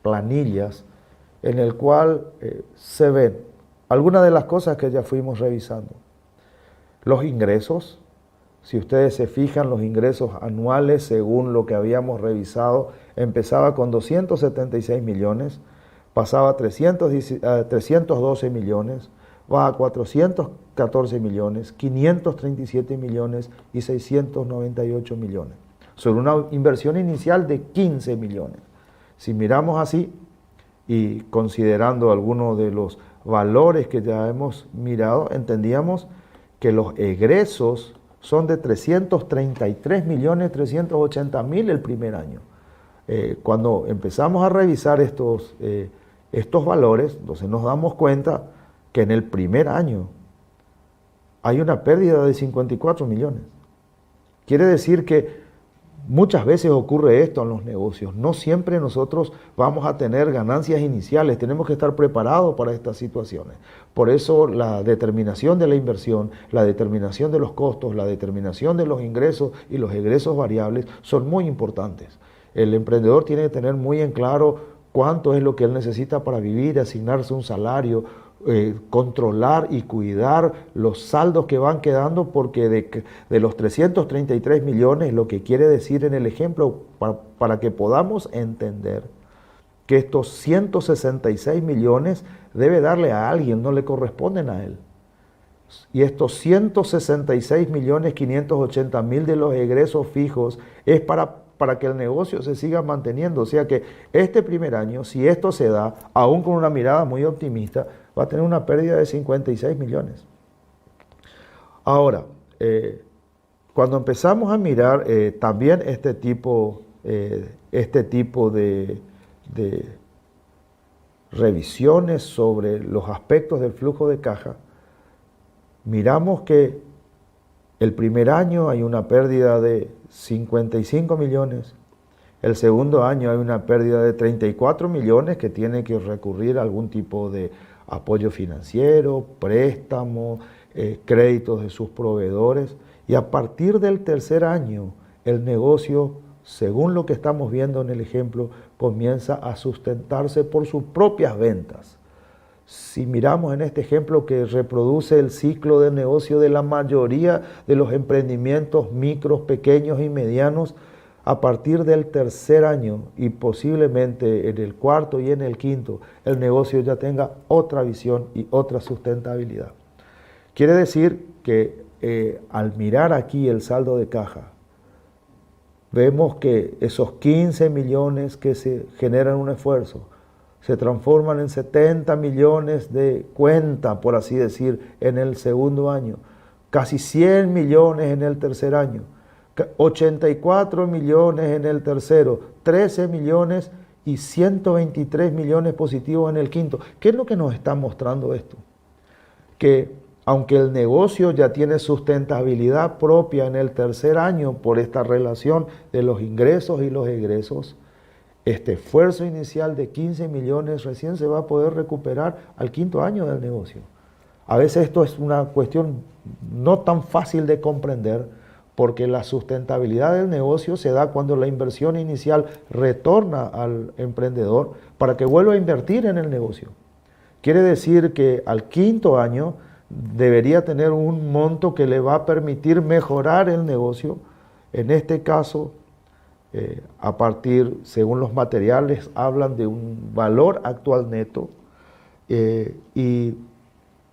planillas en el cual se ven algunas de las cosas que ya fuimos revisando. Los ingresos, si ustedes se fijan, los ingresos anuales, según lo que habíamos revisado, empezaba con 276 millones, pasaba a 312 millones, va a 414 millones, 537 millones y 698 millones, sobre una inversión inicial de 15 millones. Si miramos así y considerando algunos de los valores que ya hemos mirado, entendíamos que los egresos son de 333.380.000 el primer año. Cuando empezamos a revisar estos valores, entonces nos damos cuenta que en el primer año hay una pérdida de 54 millones. Quiere decir que muchas veces ocurre esto en los negocios. No siempre nosotros vamos a tener ganancias iniciales. Tenemos que estar preparados para estas situaciones. Por eso la determinación de la inversión, la determinación de los costos, la determinación de los ingresos y los egresos variables son muy importantes. El emprendedor tiene que tener muy en claro cuánto es lo que él necesita para vivir, asignarse un salario, controlar y cuidar los saldos que van quedando, porque de los 333 millones, lo que quiere decir en el ejemplo, para que podamos entender que estos 166 millones debe darle a alguien, no le corresponden a él. Y estos 166.580.000 de los egresos fijos es para que el negocio se siga manteniendo. O sea que este primer año, si esto se da, aún con una mirada muy optimista, va a tener una pérdida de 56 millones. Ahora, cuando empezamos a mirar también este tipo de revisiones sobre los aspectos del flujo de caja, miramos que el primer año hay una pérdida de 55 millones, el segundo año hay una pérdida de 34 millones que tiene que recurrir a algún tipo de apoyo financiero, préstamo, créditos de sus proveedores, y a partir del tercer año el negocio, según lo que estamos viendo en el ejemplo, comienza a sustentarse por sus propias ventas. Si miramos en este ejemplo que reproduce el ciclo de negocio de la mayoría de los emprendimientos micros, pequeños y medianos, a partir del tercer año y posiblemente en el cuarto y en el quinto, el negocio ya tenga otra visión y otra sustentabilidad. Quiere decir que al mirar aquí el saldo de caja, vemos que esos 15 millones que se generan un esfuerzo se transforman en 70 millones de cuenta, por así decir, en el segundo año, casi 100 millones en el tercer año, 84 millones en el tercero, 13 millones y 123 millones positivos en el quinto. ¿Qué es lo que nos está mostrando esto? Que aunque el negocio ya tiene sustentabilidad propia en el tercer año por esta relación de los ingresos y los egresos, este esfuerzo inicial de 15 millones recién se va a poder recuperar al quinto año del negocio. A veces esto es una cuestión no tan fácil de comprender, porque la sustentabilidad del negocio se da cuando la inversión inicial retorna al emprendedor para que vuelva a invertir en el negocio. Quiere decir que al quinto año debería tener un monto que le va a permitir mejorar el negocio. En este caso, a partir, según los materiales, hablan de un valor actual neto y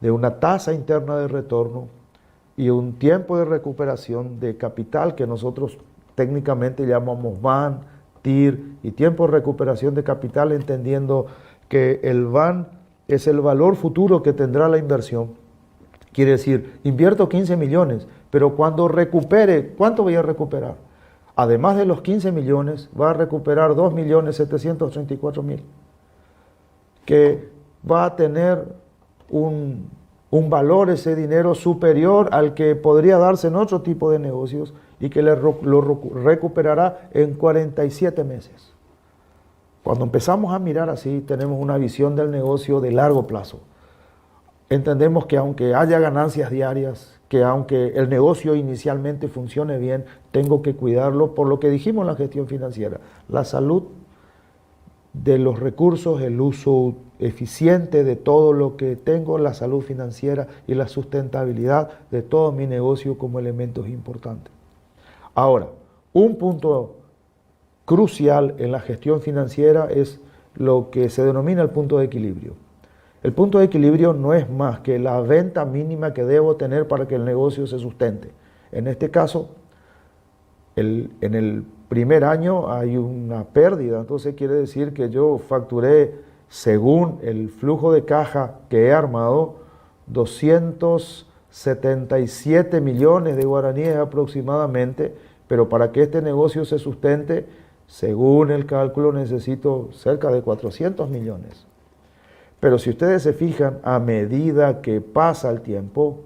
de una tasa interna de retorno y un tiempo de recuperación de capital que nosotros técnicamente llamamos VAN, TIR y tiempo de recuperación de capital, entendiendo que el VAN es el valor futuro que tendrá la inversión. Quiere decir, invierto 15 millones, pero cuando recupere, ¿cuánto voy a recuperar? Además de los 15 millones, va a recuperar 2.734.000, que va a tener un valor, ese dinero, superior al que podría darse en otro tipo de negocios y que lo recuperará en 47 meses. Cuando empezamos a mirar así, tenemos una visión del negocio de largo plazo. Entendemos que aunque haya ganancias diarias, que aunque el negocio inicialmente funcione bien, tengo que cuidarlo por lo que dijimos en la gestión financiera. La salud de los recursos, el uso eficiente de todo lo que tengo, la salud financiera y la sustentabilidad de todo mi negocio como elementos importantes. Ahora, un punto crucial en la gestión financiera es lo que se denomina el punto de equilibrio. El punto de equilibrio no es más que la venta mínima que debo tener para que el negocio se sustente. En este caso, en el primer año hay una pérdida, entonces quiere decir que yo facturé, según el flujo de caja que he armado, 277 millones de guaraníes aproximadamente, pero para que este negocio se sustente, según el cálculo, necesito cerca de 400 millones. Pero si ustedes se fijan, a medida que pasa el tiempo,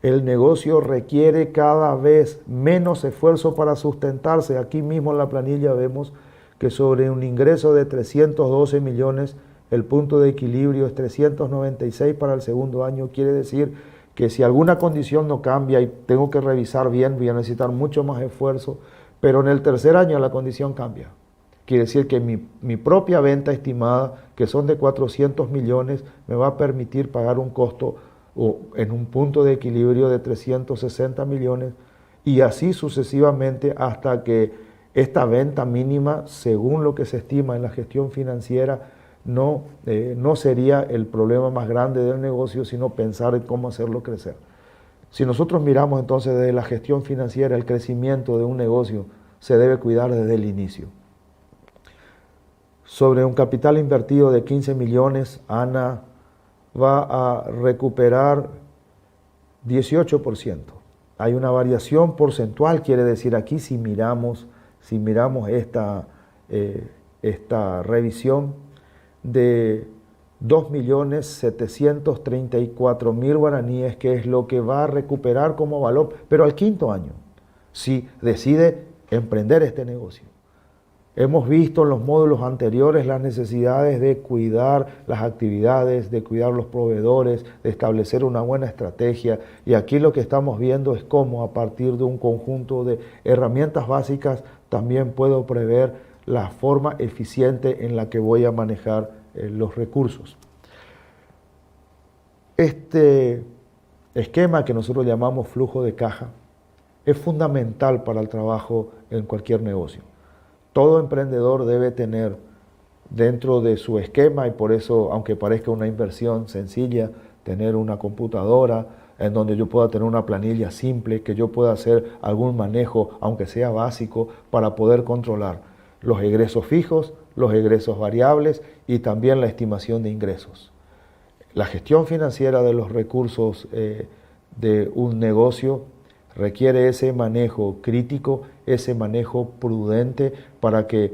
el negocio requiere cada vez menos esfuerzo para sustentarse. Aquí mismo en la planilla vemos que sobre un ingreso de 312 millones, el punto de equilibrio es 396 para el segundo año. Quiere decir que si alguna condición no cambia y tengo que revisar bien, voy a necesitar mucho más esfuerzo, pero en el tercer año la condición cambia. Quiere decir que mi propia venta estimada, que son de 400 millones, me va a permitir pagar un costo o en un punto de equilibrio de 360 millones y así sucesivamente hasta que esta venta mínima, según lo que se estima en la gestión financiera, no sería el problema más grande del negocio, sino pensar en cómo hacerlo crecer. Si nosotros miramos entonces desde la gestión financiera, el crecimiento de un negocio se debe cuidar desde el inicio. Sobre un capital invertido de 15 millones, Ana va a recuperar 18%. Hay una variación porcentual, quiere decir aquí si miramos esta revisión de 2.734.000 guaraníes, que es lo que va a recuperar como valor, pero al quinto año, si decide emprender este negocio. Hemos visto en los módulos anteriores las necesidades de cuidar las actividades, de cuidar los proveedores, de establecer una buena estrategia, y aquí lo que estamos viendo es cómo a partir de un conjunto de herramientas básicas también puedo prever la forma eficiente en la que voy a manejar los recursos. Este esquema que nosotros llamamos flujo de caja es fundamental para el trabajo en cualquier negocio. Todo emprendedor debe tener dentro de su esquema, y por eso, aunque parezca una inversión sencilla, tener una computadora en donde yo pueda tener una planilla simple, que yo pueda hacer algún manejo, aunque sea básico, para poder controlar los egresos fijos, los egresos variables y también la estimación de ingresos. La gestión financiera de los recursos de un negocio requiere ese manejo crítico, ese manejo prudente, para que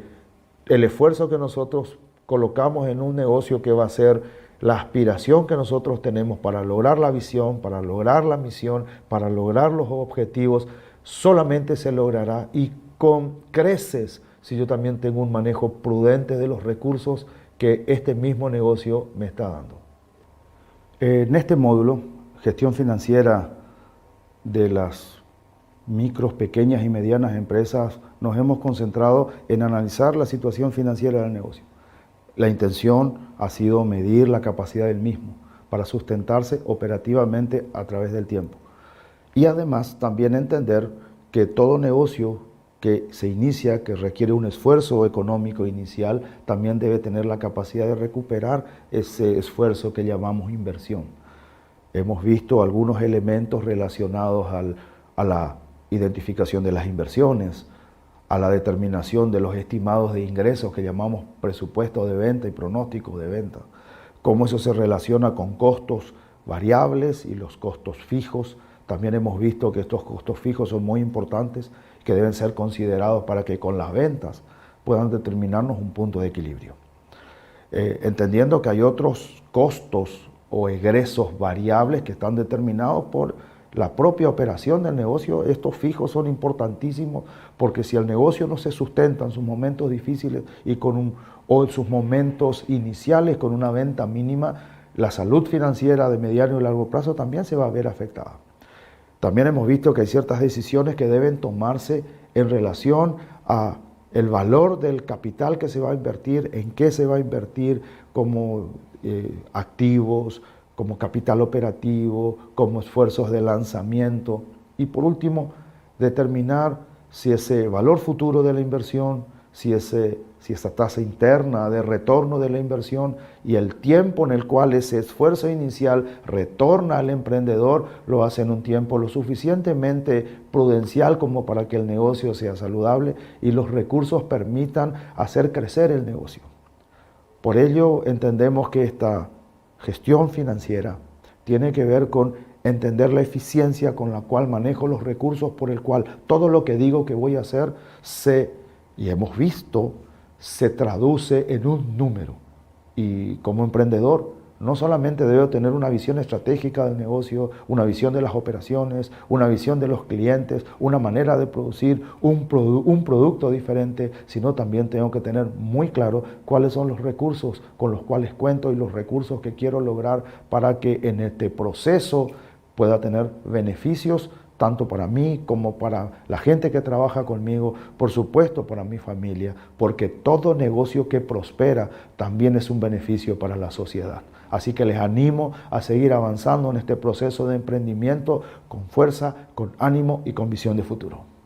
el esfuerzo que nosotros colocamos en un negocio, que va a ser la aspiración que nosotros tenemos para lograr la visión, para lograr la misión, para lograr los objetivos, solamente se logrará y con creces si yo también tengo un manejo prudente de los recursos que este mismo negocio me está dando. En este módulo, gestión financiera de las micros, pequeñas y medianas empresas, nos hemos concentrado en analizar la situación financiera del negocio. La intención ha sido medir la capacidad del mismo para sustentarse operativamente a través del tiempo. Y además también entender que todo negocio que se inicia, que requiere un esfuerzo económico inicial, también debe tener la capacidad de recuperar ese esfuerzo que llamamos inversión. Hemos visto algunos elementos relacionados a la identificación de las inversiones, a la determinación de los estimados de ingresos que llamamos presupuesto de venta y pronóstico de venta, cómo eso se relaciona con costos variables y los costos fijos. También hemos visto que estos costos fijos son muy importantes, que deben ser considerados para que con las ventas puedan determinarnos un punto de equilibrio. Entendiendo que hay otros costos o egresos variables que están determinados por la propia operación del negocio. Estos fijos son importantísimos, porque si el negocio no se sustenta en sus momentos difíciles o en sus momentos iniciales con una venta mínima, la salud financiera de mediano y largo plazo también se va a ver afectada. También hemos visto que hay ciertas decisiones que deben tomarse en relación a el valor del capital que se va a invertir, en qué se va a invertir, como activos, como capital operativo, como esfuerzos de lanzamiento. Y por último, determinar si ese valor futuro de la inversión, si esa tasa interna de retorno de la inversión y el tiempo en el cual ese esfuerzo inicial retorna al emprendedor lo hace en un tiempo lo suficientemente prudencial como para que el negocio sea saludable y los recursos permitan hacer crecer el negocio. Por ello entendemos que esta gestión financiera tiene que ver con entender la eficiencia con la cual manejo los recursos, por el cual todo lo que digo que voy a hacer y hemos visto, se traduce en un número. Y como emprendedor, no solamente debo tener una visión estratégica del negocio, una visión de las operaciones, una visión de los clientes, una manera de producir un producto diferente, sino también tengo que tener muy claro cuáles son los recursos con los cuales cuento y los recursos que quiero lograr para que en este proceso pueda tener beneficios tanto para mí como para la gente que trabaja conmigo, por supuesto para mi familia, porque todo negocio que prospera también es un beneficio para la sociedad. Así que les animo a seguir avanzando en este proceso de emprendimiento con fuerza, con ánimo y con visión de futuro.